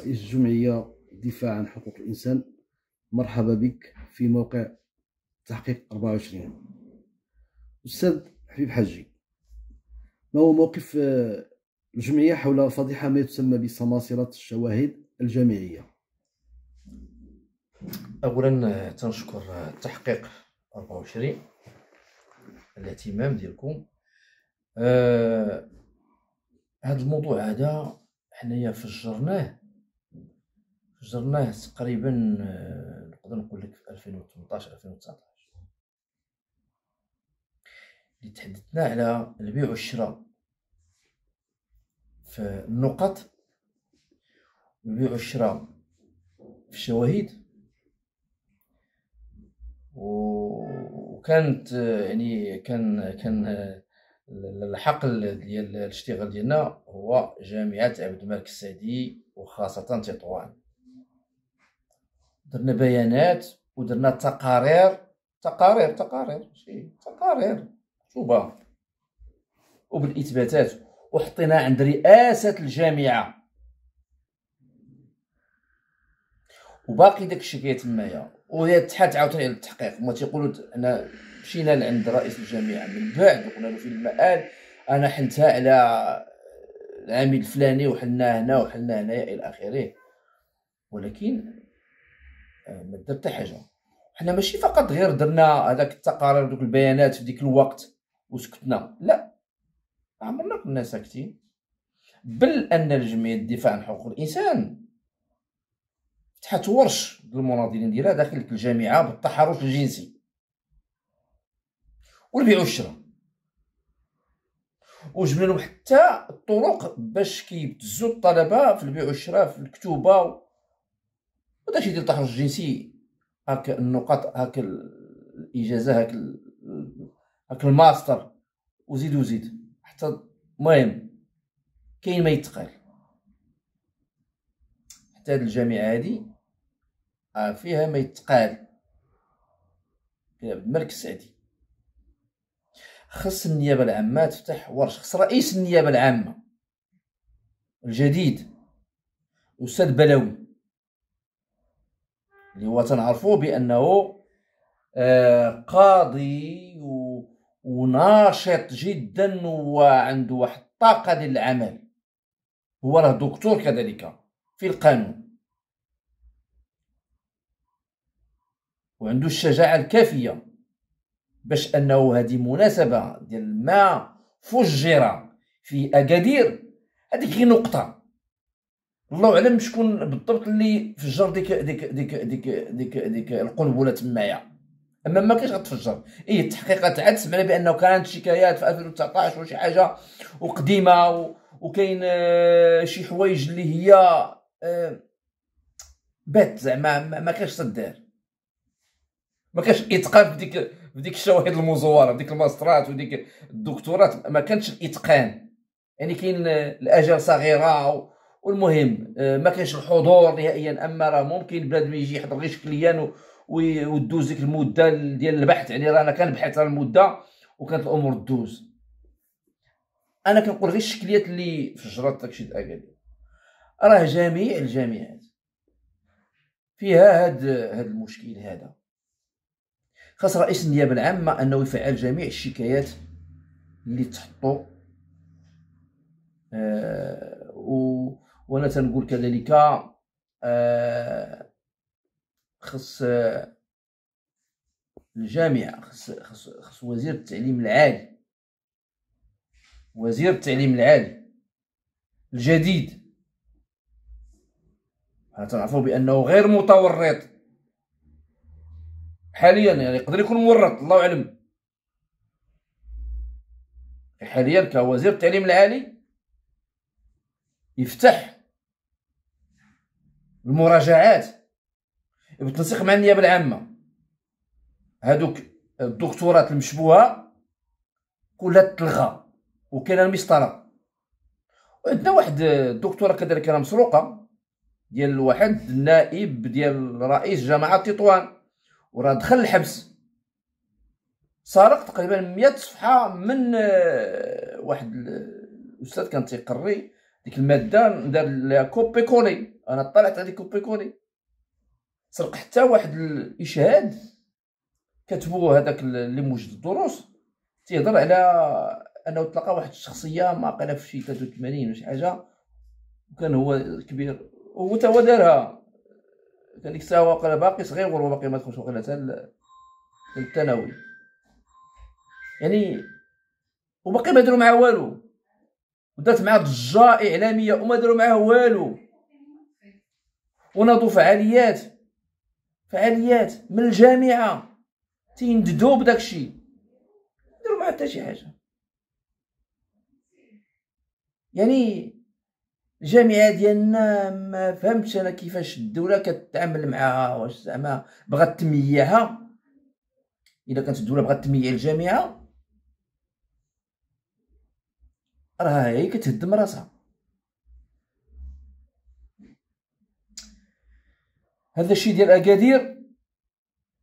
رئيس جمعية دفاع عن حقوق الإنسان، مرحبا بك في موقع تحقيق 24. أستاذ حبيب حجي، ما هو موقف الجمعية حول فضيحة ما يسمى بسماسرة الشواهد الجامعية؟ اولا تنشكر تحقيق 24 الاهتمام ديالكم. هذا الموضوع هذا حنايا فجرناه تقريبا، نقدر نقول لك في 2018 2019 اللي تحدثنا على البيع والشراء في النقط والبيع والشراء في الشواهد. وكانت يعني كان الحقل ديال الاشتغال ديالنا هو جامعة عبد الملك السعدي وخاصة تطوان. درنا بيانات ودرنا تقارير مكتوبة وبالاثباتات، وحطينا عند رئاسة الجامعة، وباقي داكشي كيتمايا. وهي تحات عاوتاني على التحقيق، هما تيقولوا انا مشينا لعند رئيس الجامعه من بعد وقلنا له في المآل انا حلتها على العامل الفلاني وحلنا هنا وحلنا هنايا الى اخره، ولكن ما دار حتى حاجه. حنا ماشي فقط غير درنا هذاك التقارير ودوك البيانات في ديك الوقت وسكتنا، لا، عمرنا كنا ساكتين، بل ان الجمعيه الدفاع عن حقوق الانسان فتحت ورش للمناضلين ديالها داخل الجامعه بالتحرش الجنسي والبيع والشراء، وجبنا لهم حتى الطرق باش كيبتزوا الطلبه في البيع والشراء في الكتوبه وداكشي ديال التحرش الجنسي. هاك النقاط، هاك الاجازه، هاك الماستر، وزيد حتى المهم كاين ما يتقال. حتى هاد الجامعه هادي فيها ما يتقال، فيها عبد الملك السعدي. خص النيابه العامه تفتح ورش، خص رئيس النيابه العامه الجديد الاستاذ بلوي اللي هو تنعرفوه بانه قاضي وناشط جدا وعنده واحد الطاقه ديال العمل، هو راه دكتور كذلك في القانون، وعنده الشجاعه الكافيه باش انه هذه مناسبه ديال ما فجر في اكادير، هذيك غير نقطه، الله اعلم شكون بالضبط اللي فجر ديك القنبله تمايا، اما ما كاينش غتفجر. التحقيقات عاد سمعنا بانه كانت شكايات في 2019 وشي حاجه وقديمه، وكاين شي حوايج اللي هي بات زعما ما كاينش تدار، ما كانش اتقان في ديك الشواهد المزوره، في ديك الماسترات وديك الدكتورات، ما كانش الاتقان. يعني كاين الاجال صغيره، والمهم ما كاينش الحضور نهائيا. اما راه ممكن بنادم يجي يحضر غير شكليا ودوز ديك المده ديال البحث، يعني راه انا كنبحث على المده وكانت الامور دوز. انا كنقول غير الشكليات اللي فجرت داكشي د اكادير. راه جميع الجامعات فيها هاد المشكل هذا. خاص رئيس النيابه العامه انه يفعل جميع الشكايات اللي تحطوا. وانا تنقول كذلك خص الجامعه، خص وزير التعليم العالي، الجديد، تنعرفوا بانه غير متورط حاليا، يعني يقدر يكون مورط الله اعلم. حاليا كوزير التعليم العالي يفتح المراجعات بالتنسيق مع النيابه العامه، هادوك الدكتورات المشبوهه كلها تلغى وكاينه المسطره. وعندنا واحد الدكتوره كذلك راه مسروقه ديال واحد النائب ديال رئيس جامعه تطوان، وراه دخل الحبس، سرق تقريبا 100 صفحه من واحد الاستاذ كان تيقري ديك الماده، دار لها كوبي كولي انا طلعت على كوبي كولي، سرق حتى واحد الاشهاد كتبوه هذاك اللي موجد الدروس، تيهضر على انه تلقى واحد الشخصيه ما قال في شي 83 ولا شي حاجه، وكان هو كبير وهو تا هو دارها. كان ديك الساعه واقيلا باقي صغير وهو باقي ما دخلش واقيلا حتى الثانوي يعني، وباقي ما داروا معاه والو، ودارت معاه ضجه اعلاميه وما داروا معاه والو، وناضوا فعاليات من الجامعه تينددوا بداك الشيء، ما داروا معاه حتى شي حاجه. يعني الجامعه ديالنا ما فهمتش انا كيفاش الدوله كتعامل معها، واش زعما بغات تميعها؟ الا كانت الدوله بغات تميع الجامعه راه هي كتهدم راسها. هذا الشيء ديال اكادير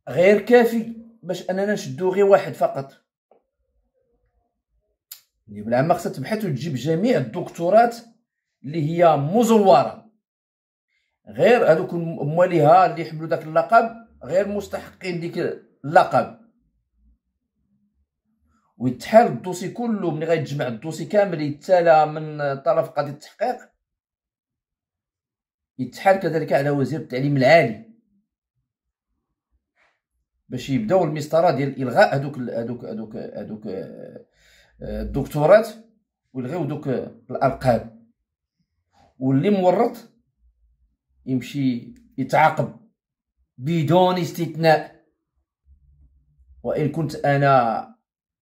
غير كافي باش اننا نشدو غير واحد فقط. اللي بالعامه خصها تبحث وتجيب جميع الدكتورات اللي هي مزوره، غير هذوك مواليها اللي يحملوا داك اللقب غير مستحقين ديك اللقب، ويتحال الدوسي كله. ملي غيتجمع الدوسي كامل يتسالى من طرف قاضي التحقيق، يتحال كذلك على وزير التعليم العالي باش يبداو المسطره ديال الغاء هذوك الدكتورات ويلغيو دوك الالقاب، واللي مورط يمشي يتعاقب بدون استثناء. وان كنت انا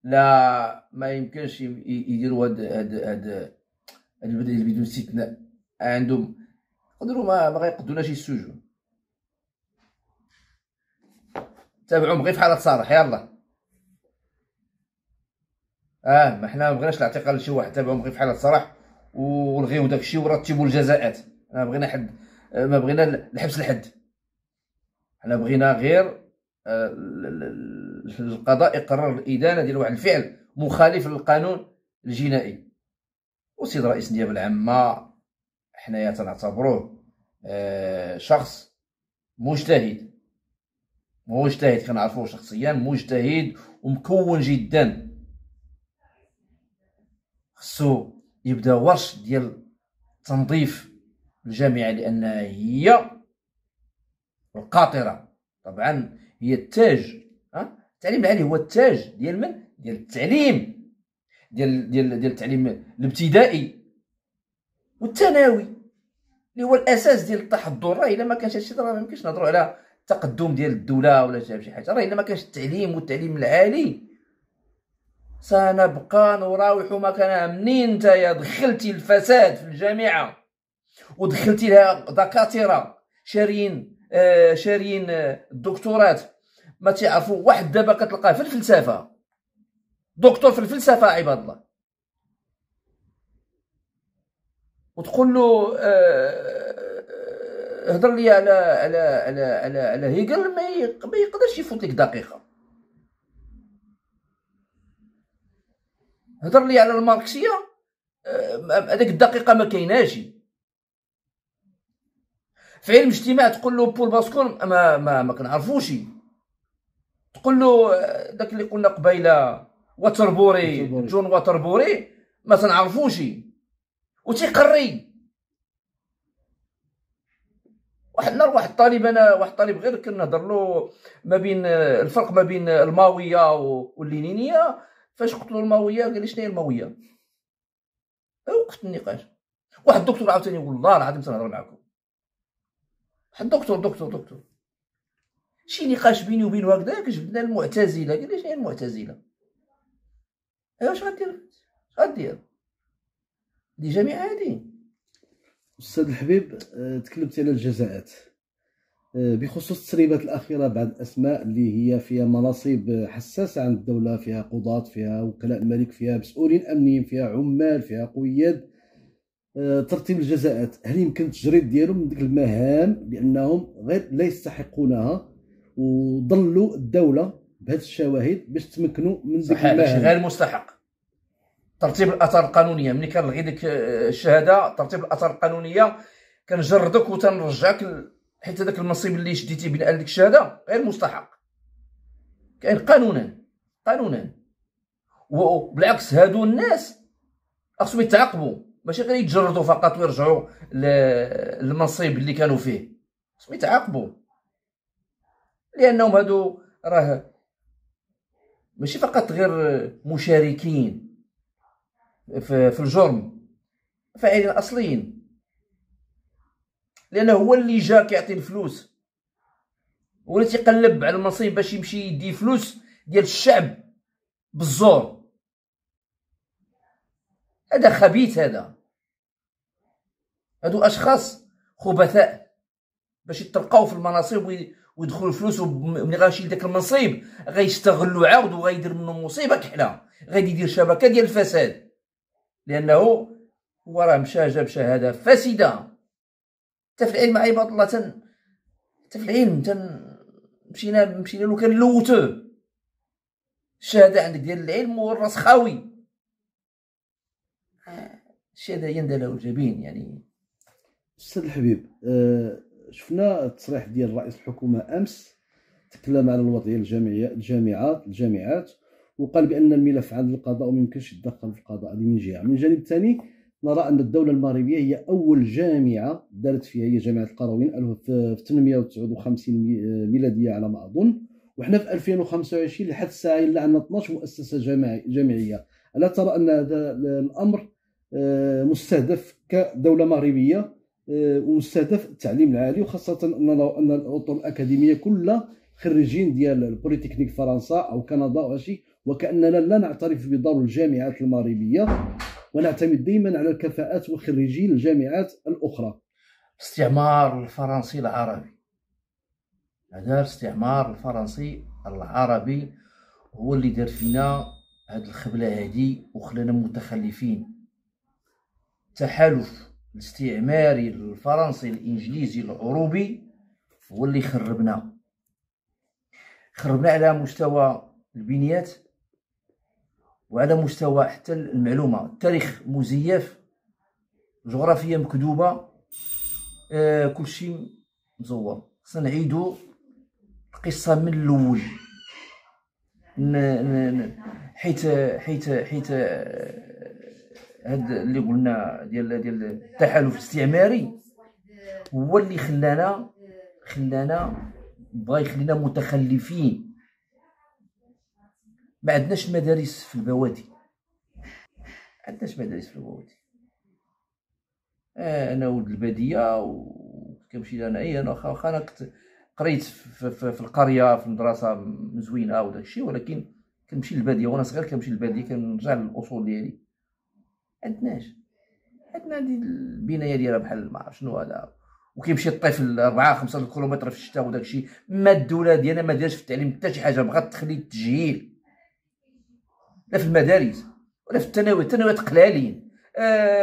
لا ما يمكنش يديروا هاد البديل بدون استثناء، عندهم يقدروا ما غيقدوناش السجون. تابعوهم غير في حاله صالح يلا. ما حنا ما بغيناش الاعتقال لشي واحد، تابعوهم غير في حاله صالح ولغيو داكشي ورتبوا الجزاءات. ما بغينا حد، ما بغينا الحبس لحد، حنا بغينا غير القضاء يقرر الادانه ديال واحد الفعل مخالف للقانون الجنائي. وسيد رئيس النيابه العامه حنايا تنعتبروه شخص مجتهد كنعرفوه شخصيا، مجتهد ومكون جدا. خصو يبدا ورش ديال تنظيف الجامعه لانها هي القاطره. طبعا هي التاج، التعليم العالي هو التاج ديال من؟ ديال التعليم، ديال التعليم الابتدائي والثانوي اللي هو الاساس ديال التحضر. راه الا ما كانش هادشي راه ما يمكنش نهضروا على التقدم ديال الدوله ولا شي حاجه. راه الا ما كانش التعليم والتعليم العالي سنبقى نراوح مكانها. منين نتايا دخلتي الفساد في الجامعه ودخلتي لها دكاتره شاريين الدكتورات ما تعرفوا واحد، دابا كتلقاه في الفلسفه، دكتور في الفلسفه عباد الله، وتقول له هضر لي على هيجل، ما يقدرش يفوت لك دقيقه. هضر لي على الماركسيه، هذيك الدقيقه ما كايناش. في علم الاجتماع تقول له بول باسكول ما كنعرفوش. تقول له داك اللي قلنا قبيله واتربوري، جون واتربوري، ما تنعرفوش. وتيقري واحد الطالب، انا واحد الطالب غير كنهضر له ما بين الفرق ما بين الماويه واللينينيه. فاش قلت له الماويه قال لي شنو هي الماويه؟ وقفت النقاش. واحد الدكتور عاوتاني والله العظيم تنهضر معكم، واحد دكتور شي نقاش بيني وبينه هكذا، جبنا المعتزله. قال لي شنو هي المعتزله؟ واش غدير دي جميع هادي. أستاذ الحبيب، تكلمت على الجزاءات بخصوص التسريبات الأخيرة بعض الأسماء اللي هي فيها مناصب حساسة عند الدولة، فيها قضاة، فيها وكلاء الملك، فيها مسؤولين أمنيين، فيها عمال، فيها قياد. ترتيب الجزاءات، هل يمكن التجريد ديالهم من ديك المهام لأنهم غير لا يستحقونها وضلوا الدولة بهذه الشواهد باش تمكنوا من ديك المهام؟ غير مستحق. ترتيب الاثار القانونيه، ملي كنلغي ديك الشهاده، ترتيب الاثار القانونيه كنجردك وتنرجعك حيت هذاك المنصب اللي شديتي بناء ديك الشهاده غير مستحق، كاين قانونا. وبالعكس هادو الناس خصهم يتعاقبوا، ماشي غير يتجردوا فقط ويرجعوا للمنصب اللي كانوا فيه، خصهم يتعاقبوا، لانهم هادو راه ماشي فقط غير مشاركين في الجرم، فاعلين اصليين، لانه هو اللي جا كيعطي الفلوس، هو اللي تيقلب على المنصب باش يمشي يدي فلوس ديال الشعب بالزور. هذا خبيث، هادو اشخاص خبثاء باش يترقاو في المناصب ويدخلوا الفلوس، وملي غيشيل داك المنصب غيستغلوا عاود وغيدير منه مصيبه كحله، غادي يدير شبكه ديال الفساد، لانه هو راه مشى جاب شهاده فاسده. حتى في العلم عباد الله حتى في العلم مشينا له كنلوتوه، الشهاده عندك ديال العلم والراس خاوي، الشهاده يندى له الجبين يعني. أستاذ الحبيب، شفنا التصريح ديال رئيس الحكومة أمس، تكلم على الوضعية الجامعات وقال بأن الملف عند القضاء وما يمكنش يتدخل في القضاء. هذه من جهة. من جانب ثاني نرى أن الدولة المغربية هي أول جامعة دارت فيها، هي جامعة القرويين في 859 ميلادية على ما أظن، وحنا في 2025 لحد الساعة إلا عندنا 12 مؤسسة جامعية. ألا ترى أن هذا الأمر مستهدف كدولة مغربية، ومستهدف التعليم العالي، وخاصة أن الأطر الأكاديمية كلها خريجين ديال البوليتكنيك فرنسا أو كندا أو شيء، وكأننا لا نعترف بدور الجامعات المغربية ونعتمد دائما على الكفاءات وخريجي الجامعات الأخرى. الاستعمار الفرنسي العربي، هذا الاستعمار الفرنسي العربي هو اللي دار فينا هاد الخبلة هادي وخلانا متخلفين. التحالف الاستعماري الفرنسي الانجليزي العروبي هو اللي خربنا على مستوى البنيات وعلى مستوى حتى المعلومه. التاريخ مزيف، الجغرافيا مكذوبه، كل شيء مزور. خصنا نعيدو القصه من الاول، حيت هاد اللي قلنا ديال التحالف الاستعماري هو اللي بغا يخلينا متخلفين. ما عندناش مدارس في البوادي، انا ولد الباديه وكنمشي انا واخا انا كنت قريت في القريه في المدرسه مزوينه وداك الشيء، ولكن كنمشي للباديه وانا صغير، كنمشي للباديه كنرجع للاصول ديالي. عندنا هذه البنايه ديالها بحال ما عرف شنو هذا، وكيمشي الطفل 4-5 كيلومتر في الشتاء وداك الشيء. ما الدوله ديالنا ما دارش في التعليم حتى شي حاجه، بغات تخلي التجهيل لا في المدارس ولا في الثانويات قلالين،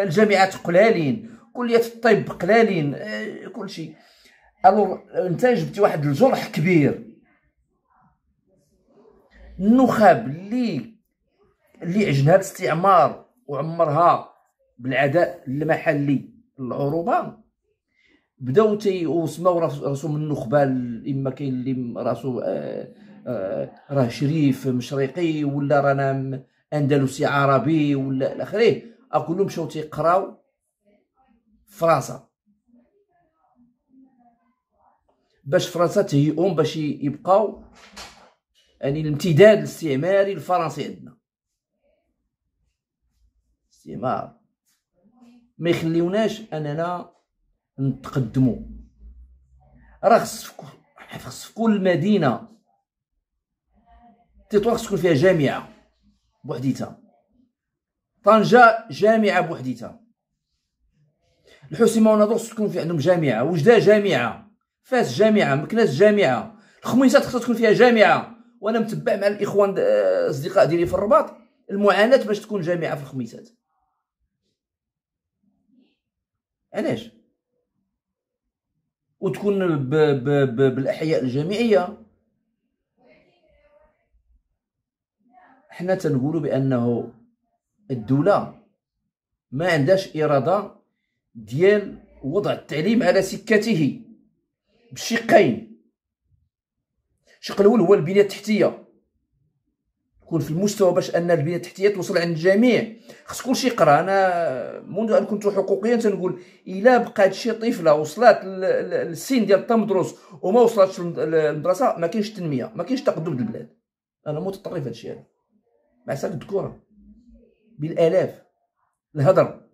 الجامعات قلالين، كليات الطب قلالين، كل شيء. الوغ انت جبتي واحد الجرح كبير. النخب اللي عجنها الاستعمار وعمرها بالعداء المحلي العروبه، بداو وسماو راسهم النخبه. اما كاين اللي راسو راه شريف مشرقي، ولا رانا اندلسي عربي، ولا الى اخره، كلهم مشاو تيقراو فرنسا باش فرنسا تهيئهم باش يبقاو يعني الامتداد الاستعماري الفرنسي. عندنا استعمار ما يخليوناش اننا نتقدموا. راه خص في كل مدينه تطوى خص تكون فيها جامعه بوحديتها. طنجة جامعه بوحديتها، الحسيمه وناظور خص تكون في عندهم جامعه، وجده جامعه، فاس جامعه، مكناس جامعه، الخميسات خصها تكون فيها جامعه. وانا متبع مع الاخوان اصدقاء ديالي في الرباط المعاناه باش تكون جامعه في الخميسات. علاش؟ وتكون بالاحياء الجامعيه. حنا تنقولوا بانه الدوله ما عندهاش اراده ديال ووضع التعليم على سكته بشقين. الشق الاول هو البنيه التحتيه، تكون في المستوى باش ان البنيه التحتيه توصل عند الجميع. خص كلشي يقرا. انا منذ ان كنت حقوقيا تنقول الا بقات شي طفله وصلت للسن ديال التمدرس وما وصلتش للمدرسه ما كاينش تنميه، ما كاينش تقدم البلاد. انا متطرف هذا الشيء هذا مع ساك الذكوره بالالاف الهدر.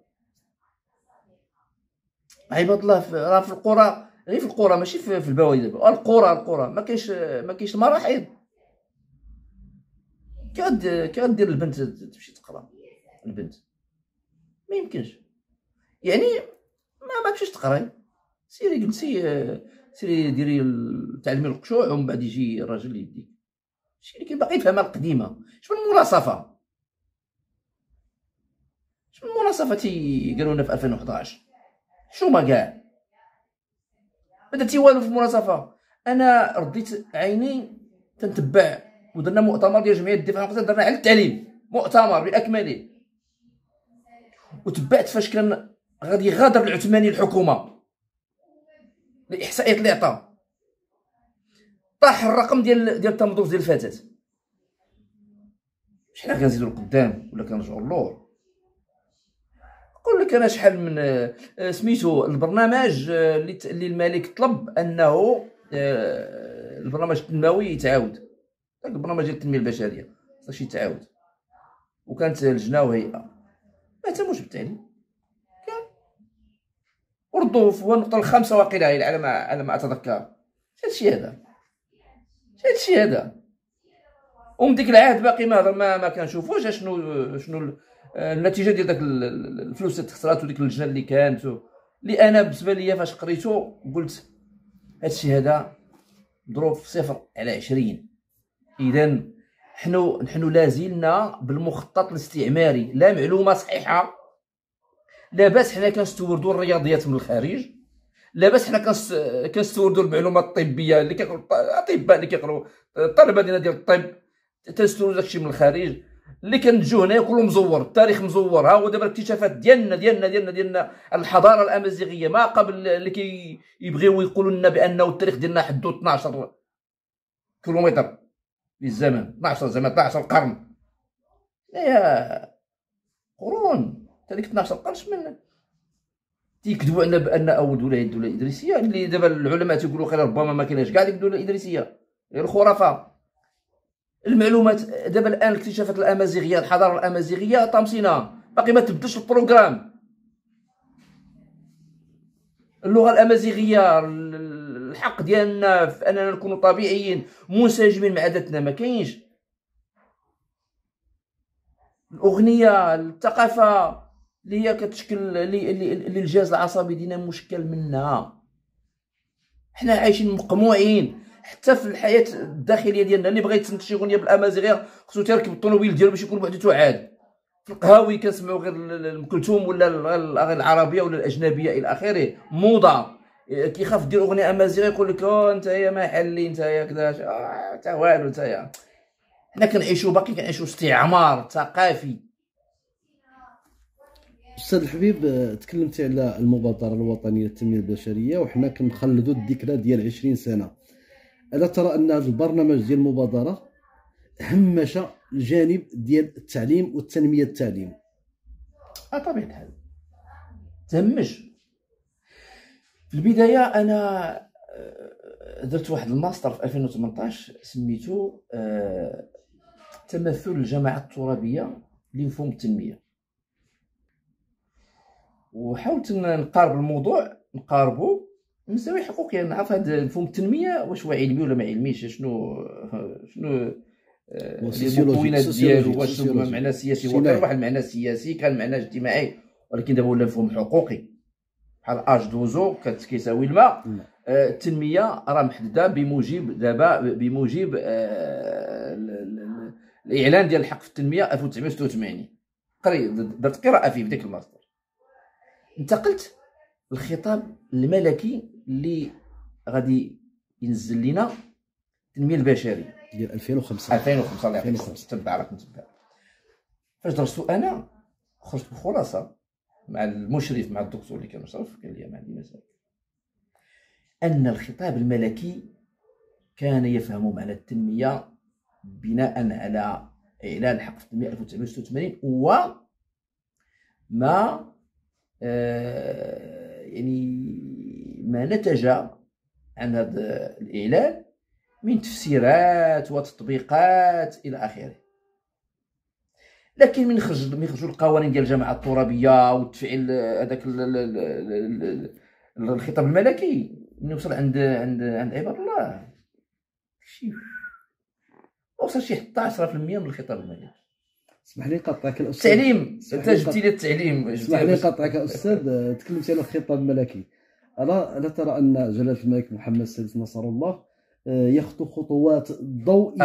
عباد الله راه في القرى، غير في القرى ماشي في البوادي دابا، القرى ما كاينش المراحل. كي غدير البنت تمشي تقرا؟ البنت ما يمكنش، يعني ما تمشيش تقراي. سيري جلسي، سيري ديري تعلمي القشوع ومن بعد يجي الراجل اللي يديك. شي اللي باقي يفهمها القديمه. شنو المناصفه؟ شنو المناصفه قالوا لنا في 2011؟ شوما كاع ما درتي والو في المناصفه. انا رديت عيني تنتبع، ودرنا مؤتمر ديال جمعيه الدفاع عن القتال، درنا على التعليم مؤتمر باكمله، وتبعت فاش كان غادي يغادر العثماني الحكومه الاحصائيات اللي عطا طاح الرقم ديال التمدرس ديال الفتاه. شحال كنزيدو لقدام ولا كنرجعو للور؟ نقول لك انا شحال من سميتو البرنامج اللي الملك طلب انه البرنامج التنموي يتعاود، داك البرنامج ديال التنميه البشريه خصو يتعاود، وكانت لجنه وهيئه ما اهتموش بالتعليم. وردوا في النقطه الخامسه واقيلا على ما اتذكر. هادشي هذا ومن ديك العهد باقي ما كنشوفوش شنو النتيجه ديال داك الفلوس اللي تخسرات وديك اللجنه اللي كانت. اللي انا بالنسبه ليا فاش قريتو قلت هادشي هذا مضروب في 0/20. اذا نحن لازلنا بالمخطط الاستعماري، لا معلومه صحيحه. لاباس حنا كنستوردوا الرياضيات من الخارج، لاباس حنا كنستوردوا المعلومات الطبيه اللي كيقراو الاطباء اللي كيقراو الطلبه ديال الطب، تنستوردوا داكشي من الخارج. اللي كنجيو هنايا كله مزور، التاريخ مزور. ها هو دابا الاكتشافات ديالنا الحضاره الامازيغيه ما قبل اللي كيبغيو يقولوا لنا بانه التاريخ ديالنا حدو 12 كيلومتر في الزمن، 12 زعما 12 قرن. يا قرون هذيك 12 قرن من تيكذبوا علينا بان اول دوله هي الدوله الادريسيه، اللي دابا العلماء تيقولوا خير ربما ما كايناش كاع ديك الدوله الادريسيه، غير الخرافه. المعلومات دابا الان الاكتشافات الامازيغيه، الحضاره الامازيغيه طامسينه، باقي ما تبدلش البروغرام. اللغه الامازيغيه، الحق ديالنا في اننا نكونوا طبيعيين منسجمين مع عاداتنا ما كاينش. الاغنيه، الثقافه اللي هي كتشكل اللي الجهاز العصبي ديالنا مشكل منها. حنا عايشين مقموعين حتى في الحياه الداخليه ديالنا. اللي بغى يتسنت شي اغنيه بالامازيغيه خصو تيركب الطوموبيل ديالو باش يكون بوحدو عاد. في القهاوي كنسمعوا غير ام كلثوم ولا الاغاني العربيه ولا الاجنبيه الى اخره، موضه. كيخاف دير اغنيه امازيغيه يقول لك انت يا ما حلي انت يا كذا تا والو انت يا. حنا كنعيشوا باقي كنعيشوا استعمار ثقافي. استاذ الحبيب، تكلمتي على المبادره الوطنيه للتنميه البشريه وحنا كنخلدوا الذكرى ديال 20 سنه. الا ترى ان هذا البرنامج ديال المبادره همش الجانب ديال التعليم والتنميه التعليم؟ طبيعه الحال تهمش. في البدايه انا درت واحد الماستر في 2018 سميتو تمثل الجماعات الترابيه لمفهوم التنميه، وحاولت نقارب الموضوع نقاربو من زاويه حقوقيه، نعرف هذا مفهوم التنميه واش هو علمي ولا ما علميش، شنو المكونات ديالو، واش معنى سياسي. هو كان واحد المعنى سياسي، كان معنى اجتماعي، ولكن دابا ولا مفهوم حقوقي بحال اج دوزو كيساوي الماء. التنميه راه محدده بموجب الاعلان ديال الحق في التنميه 1986. درت قراءه فيه في ديك الماستر. انتقلت للخطاب الملكي اللي غادي ينزل لنا التنميه البشريه ديال 2005 الله يعطيك. تبع راك متبع. فاش درستو انا خرجت بخلاصه مع المشرف، مع الدكتور اللي كان مشرف، قال لي ما عندي مسائل، ان الخطاب الملكي كان يفهم معنى التنميه بناء على اعلان حق التنميه 1986 وما يعني ما نتج عن هذا الاعلان من تفسيرات وتطبيقات الى اخره. لكن من خرجوا القوانين ديال الجماعه الترابيه والتفعيل هذاك الخطاب الملكي، من وصل عند عباد الله شي وصل شي حتى 10% من الخطاب الملكي. اسمح لي نقاطعك الاستاذ. التعليم، انت جبتي لي التعليم. اسمح لي نقاطعك استاذ. تكلمتي على الخطاب الملكي. ألا ترى أن جلالة الملك محمد السادس نصر الله يخطو خطوات ضوئية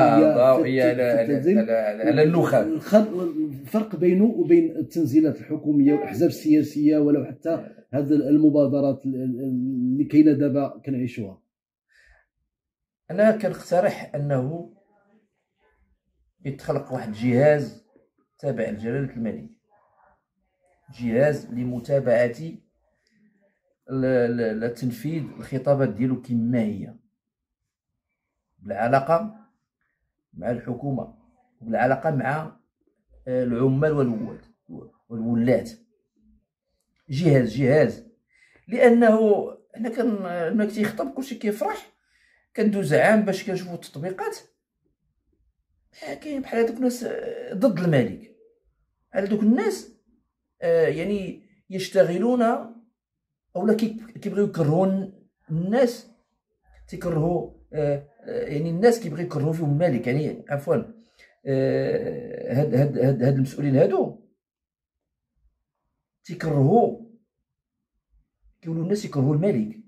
على النخب؟ الفرق بينه وبين التنزيلات الحكومية والأحزاب السياسية، ولو حتى هذه المبادرات اللي كاينة دابا كنعيشوها. أنا كنقترح أنه يتخلق واحد الجهاز تابع لجلالة الملك، جهاز لمتابعة لتنفيذ الخطابات ديالو كما هي، بالعلاقه مع الحكومه وبالعلاقه مع العمال والولات. جهاز لانه حنا الملك تيخطب كلشي كيفرح، كندوز عام باش كنشوفوا التطبيقات، كاين بحال هذوك الناس ضد الملك، بحال هذوك الناس يعني يشتغلون اولا كيبغيو يكرهون الناس، تيكرهوا يعني الناس كيبغيو يكرهوا فيهم الملك، يعني عفوا هاد المسؤولين هادو تيكرهوا، كيولوا الناس يكرهوا الملك،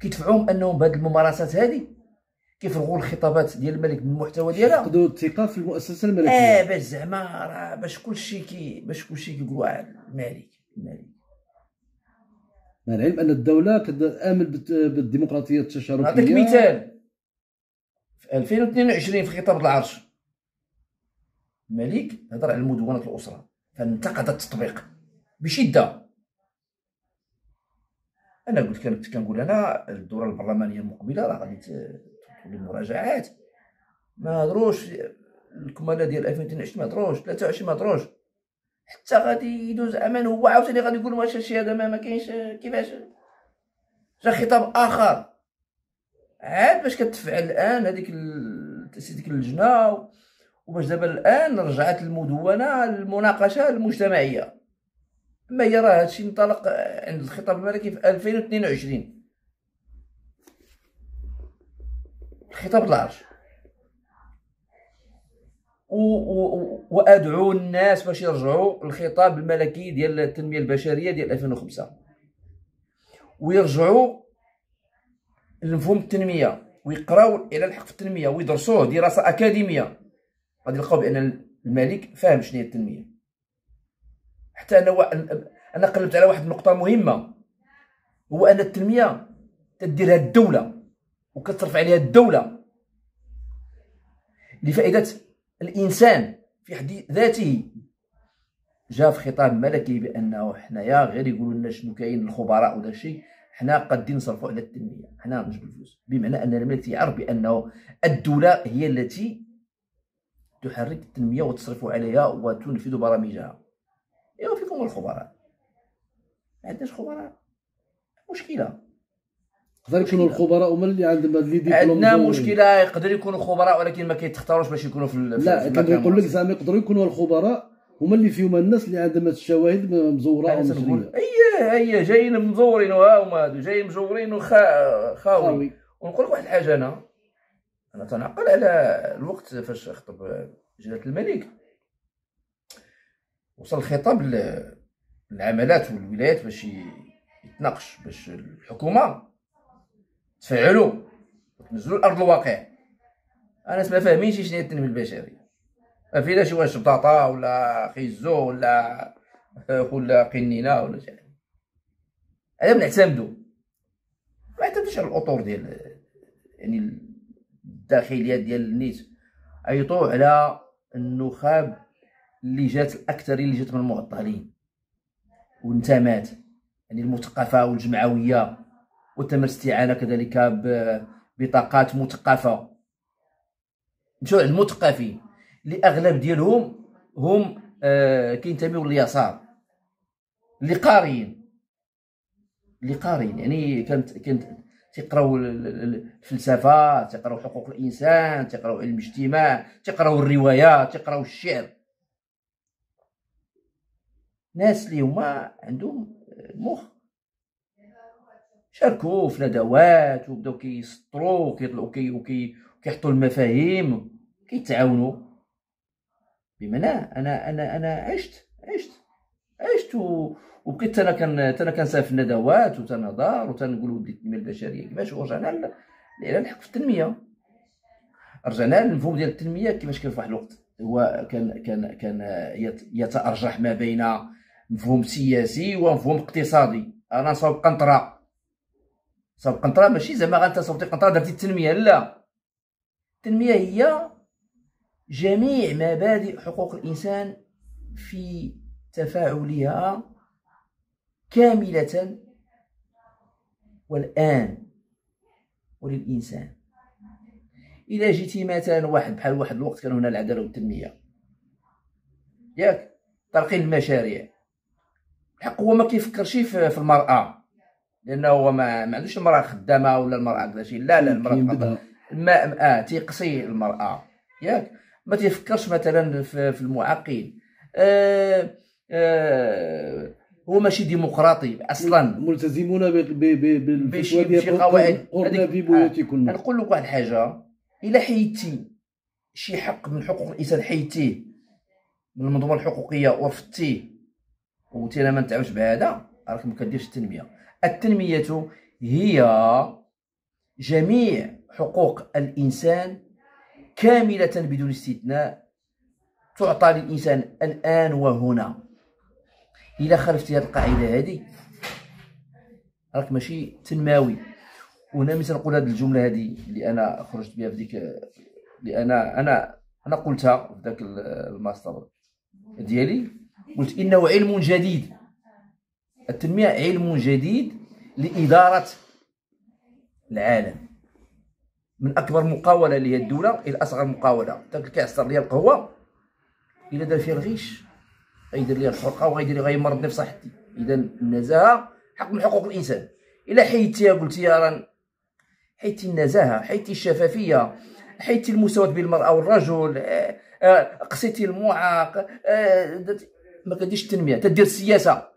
كيدفعوهم انهم بهاد الممارسات هادي كيفرغوا الخطابات ديال الملك من المحتوى ديالها، يفقدوا الثقه في المؤسسه الملكيه. باش زعما راه باش كلشي كيقولوا الملك. مع العلم ان الدوله كتامن بالديمقراطيه التشاركيه. نعطيك مثال، في 2022 في خطاب العرش الملك هضر على مدونه الاسره فانتقد التطبيق بشده. انا كنت كنقول انا الدوره البرلمانيه المقبله راه غادي تدخل المراجعات، ما هضروش الكماله ديال 2022 ما هضروش، 23 ما هضروش، حتى غادي يدوز امان هو عاوتاني غادي يقول واش هادشي هذا ما كاينش، كيفاش جا خطاب اخر عاد باش كتفعل الان هذيك تاسيس ديك اللجنه، وباش دابا الان رجعت المدونه المناقشه المجتمعيه. اما هي راه هادشي انطلق عند الخطاب الملكي في 2022 خطاب العرش، وادعو الناس باش يرجعوا الخطاب الملكي ديال التنميه البشريه ديال 2005 ويرجعوا لمفهوم التنميه ويقراو الاعلان الحق في التنميه ويدرسوه دراسه اكاديميه، غادي يلقاو بان الملك فاهم شنو هي التنميه. حتى انا قلبت على واحد النقطه مهمه، هو ان التنميه تديرها الدوله وكتصرف عليها الدوله لفائده الانسان في حد ذاته. جاء في خطاب ملكي بانه حنايا غير يقولوا لنا شنو كاين الخبراء ودا الشيء، حنا قادين نصرفوا على التنميه، حنا نجيب الفلوس، بمعنى ان الملك يعرف بانه الدوله هي التي تحرك التنميه وتصرف عليها وتنفذ برامجها. ايوا فيكم الخبراء، ما عندناش خبراء، مشكله. يقدر يكونوا الخبراء هما اللي عندهم هاد لي ديبلوم. عندنا مشكله، يقدر يكونوا خبراء ولكن ما كيتختاروش باش يكونوا في لا كنقول لك زعما يقدروا يكونوا الخبراء هما اللي فيهم الناس اللي عندهم هاد الشواهد مزوره او مزوريه. اي جايين مزورين، وها هما هادو جايين مزورين وخاوي. ونقول لك واحد الحاجه، انا تنعقل على الوقت فاش خطب جلاله الملك وصل الخطاب للعملات والولايات باش يتناقش، باش الحكومه تفعلوا وتنزلوا لارض الواقع. انا ما فاهمينش شنو هي التنميه البشريه، ما فينا شي واش بطاطا ولا خيزو ولا قنينه ولا شي حاجه. هذا بنعتمدوا، ما يعتمدوش على الاطور ديال يعني الداخليات ديال النيت، عيطوا على النخب اللي جات الاكثريه اللي جات من المعطلين والانتمات، يعني المثقفه والجمعويه، وتم الاستعانه كذلك ببطاقات مثقفه. نمشيو على المثقفين اللي اغلب ديالهم هم كينتميو لليسار، اللي قاريين يعني كانت تيقراو الفلسفه، تيقراو حقوق الانسان، تيقراو علم الاجتماع، تيقراو الروايات، تيقراو الشعر. ناس اللي هما عندهم المخ، شاركوا في ندوات وبداو كيسطروا وكيطلعوا كيحطوا المفاهيم، كيتعاونوا. بمعنى انا عشت وبقيت انا كنسافر في الندوات وتنهضر وتنقول ودي التنميه البشريه كيفاش. ورجعنا للحق في التنميه، رجعنا للمفهوم ديال التنميه كيفاش كان في واحد الوقت هو كان يتأرجح ما بين مفهوم سياسي ومفهوم اقتصادي. انا نصاوب قنطره، ماشي زعما انت صوبتي قنطره درتي التنميه، لا. التنميه هي جميع مبادئ حقوق الانسان في تفاعلها كامله والان وللانسان. الا جيتي مثلا بحال واحد الوقت كانوا هنا العداله والتنميه، ياك ترقيم المشاريع، الحق هو ما كيفكرش في المراه، لانه هو ما عندوش المراه خدامه ولا المراه كذا شي، لا المراه تيقصي المراه، ياك ما تيفكرش مثلا في المعاقين. هو ماشي ديمقراطي اصلا، ملتزمون بالفتوى ديال قواعد. قرنا في بيوتكم. نقول لك واحد الحاجه، الا حيدتي شي حق من حقوق الانسان، حيدتيه من المنظومه الحقوقيه ورفضتيه وقلتي انا ما نتعاملش بهذا، راك ما كديرش التنميه. التنميه هي جميع حقوق الانسان كامله بدون استثناء تعطى للانسان الان وهنا. الا خالفتي هذه القاعده هذه راك ماشي تنماوي. وهنا مثلا نقول هذه الجمله هذه اللي انا خرجت بها في ديك، اللي انا قلتها في ذاك الماستر ديالي، قلت انه علم جديد. التنميه علم جديد لاداره العالم، من اكبر مقاوله اللي هي الدوله الى اصغر مقاوله. داك كيعصر ليا القهوه الا دار فيها الغيش غيدير ليا الحرقه غيمرضني في صحتي. اذا النزاهه حق من حقوق الانسان. الا حيدتيها قلتي راه حيدتي النزاهه، حيدتي الشفافيه، حيدتي المساواه بين المراه والرجل، قصيتي المعاق، ما كديرش التنميه، تدير السياسه.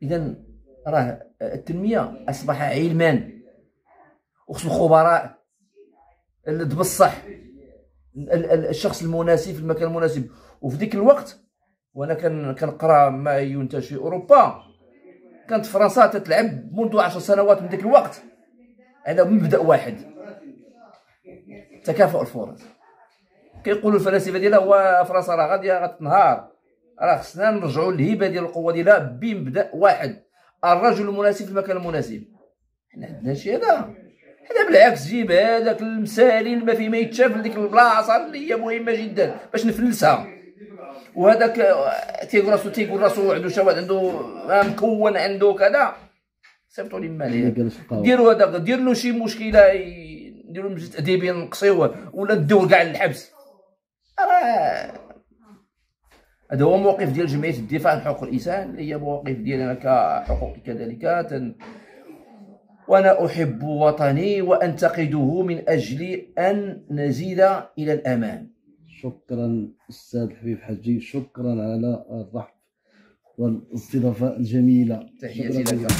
اذا راه التنميه اصبح علما، وخص الخبراء بصح الشخص المناسب في المكان المناسب. وفي ذيك الوقت وانا كنقرا ما ينتج في اوروبا، كانت فرنسا تتلعب منذ 10 سنوات من ذاك الوقت على مبدا واحد، تكافؤ الفرص. كيقولوا الفلاسفه ديالها هو فرنسا راه غاديه غتنهار، راه خصنا نرجعوا للهبه ديال القوه ديالها بمبدا واحد، الرجل المناسب في المكان المناسب. حنا عندنا شي هذا، حنا بالعكس جيب هذاك المثالي اللي ما فيه ما يتشاف لديك البلاصه اللي هي مهمه جدا باش نفلسها. وهذاك تيقول راسو عنده شواهد، عنده مكون، عنده كذا، صيفطوا لي ماليه. ديروا هذاك، دير له شي مشكله، نديروا مجلس تاديبي نقصيوه ولا نديوه كاع للحبس. راه هذا هو موقف ديال جمعيه الدفاع عن حقوق الانسان، اللي هي مواقف ديالنا كحقوقي كذلك. وانا احب وطني وانتقده من اجل ان نزيد الى الامام. شكرا استاذ حبيب حجي، شكرا على الرحب والاستضافه الجميله. تحياتي لك.